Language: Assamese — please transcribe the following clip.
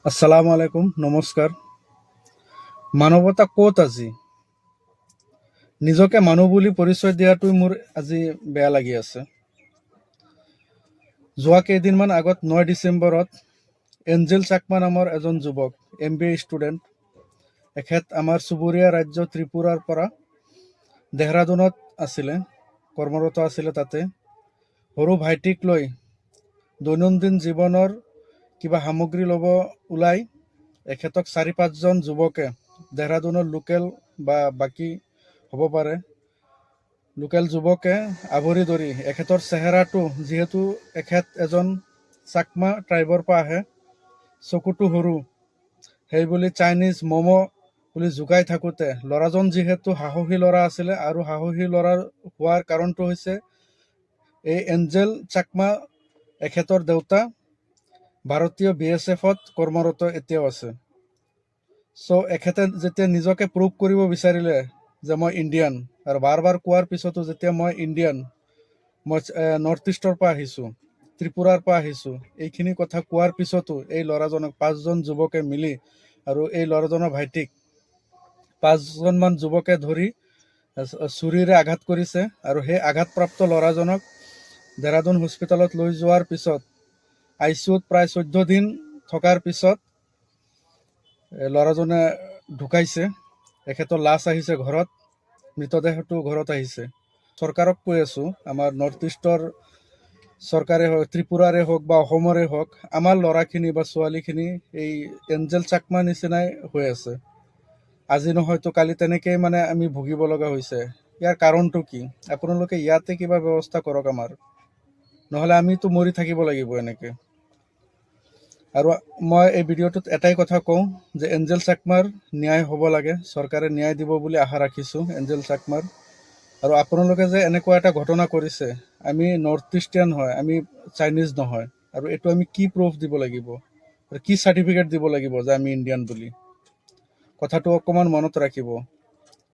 আসসালামু আলাইকুম, নমস্কাৰ। মানৱতা ক'ত আজি? নিজকে মানুহ বুলি পৰিচয় দিয়াটোই মোৰ আজি বেয়া লাগি আছে। যোৱা কেইদিনমান আগত 9 ডিচেম্বৰত এঞ্জেল চাকমা নামৰ এজন যুৱক, MBA ষ্টুডেণ্ট, এখেত আমাৰ চুবুৰীয়া ৰাজ্য ত্ৰিপুৰাৰ পৰা দেহৰাদুনত আছিলে, কৰ্মৰত আছিলে তাতে। সৰু ভাইটিক লৈ দৈনন্দিন জীৱনৰ কিবা সামগ্ৰী ল'ব ওলাই এখেতক 4-5জন যুৱকে, দেহৰাদুনৰ লোকেল বা বাকী হ'ব পাৰে, লোকেল যুৱকে আৱৰি ধৰি এখেতৰ চেহেৰাটো, যিহেতু এখেত এজন চাকমা ট্ৰাইবৰ পৰা আহে, চকুটো সৰু, সেইবুলি চাইনিজ ম'ম' বুলি জোকাই থাকোঁতে ল'ৰাজন যিহেতু সাহসী ল'ৰা আছিলে, আৰু সাহসী ল'ৰা হোৱাৰ কাৰণটো হৈছে এই এঞ্জেল চাকমা, এখেতৰ দেউতা ভাৰতীয় BSFত কৰ্মৰত এতিয়াও আছে। চ' এখেতে যেতিয়া নিজকে প্ৰুভ কৰিব বিচাৰিলে যে মই ইণ্ডিয়ান, আৰু বাৰ বাৰ কোৱাৰ পিছতো যেতিয়া মই ইণ্ডিয়ান, মই নৰ্থ ইষ্টৰ পৰা আহিছোঁ, ত্ৰিপুৰাৰ পৰা আহিছোঁ, এইখিনি কথা কোৱাৰ পিছতো এই ল'ৰাজনক 5জন যুৱকে মিলি, আৰু এই ল'ৰাজনৰ ভাইটিক 5জনমান যুৱকে ধৰি ছুৰীৰে আঘাত কৰিছে। আৰু সেই আঘাতপ্ৰাপ্ত ল'ৰাজনক দেহৰাদুন হস্পিটেলত লৈ যোৱাৰ পিছত ICUত প্ৰায় 14 দিন থকাৰ পিছত ল'ৰাজনে ঢুকাইছে। এখেতৰ লাশ আহিছে ঘৰত, মৃতদেহটো ঘৰত আহিছে। চৰকাৰক কৈ আছোঁ, আমাৰ নৰ্থ ইষ্টৰ চৰকাৰে হওক, ত্ৰিপুৰাৰে হওক বা অসমৰে হওক, আমাৰ ল'ৰাখিনি বা ছোৱালীখিনি এই এঞ্জেল চাকমা নিচিনাই হৈ আছে। আজি নহয়তো কালি তেনেকেই আমি ভুগিব লগা হৈছে। ইয়াৰ কাৰণটো কি? আপোনালোকে ইয়াতে কিবা ব্যৱস্থা কৰক আমাৰ, নহ'লে আমিতো মৰি থাকিব লাগিব এনেকে। আৰু মই এই ভিডিঅ'টোত এটাই কথা কওঁ যে এঞ্জেল চাকমাৰ ন্যায় হ'ব লাগে, চৰকাৰে ন্যায় দিব বুলি আশা ৰাখিছোঁ এঞ্জেল চাকমাৰ। আৰু আপোনালোকে যে এনেকুৱা এটা ঘটনা কৰিছে, আমি নৰ্থ ইষ্টিয়ান হয়, আমি চাইনিজ নহয়, আৰু এইটো আমি কি প্ৰুফ দিব লাগিব, কি চাৰ্টিফিকেট দিব লাগিব যে আমি ইণ্ডিয়ান বুলি? কথাটো অকণমান মনত ৰাখিব।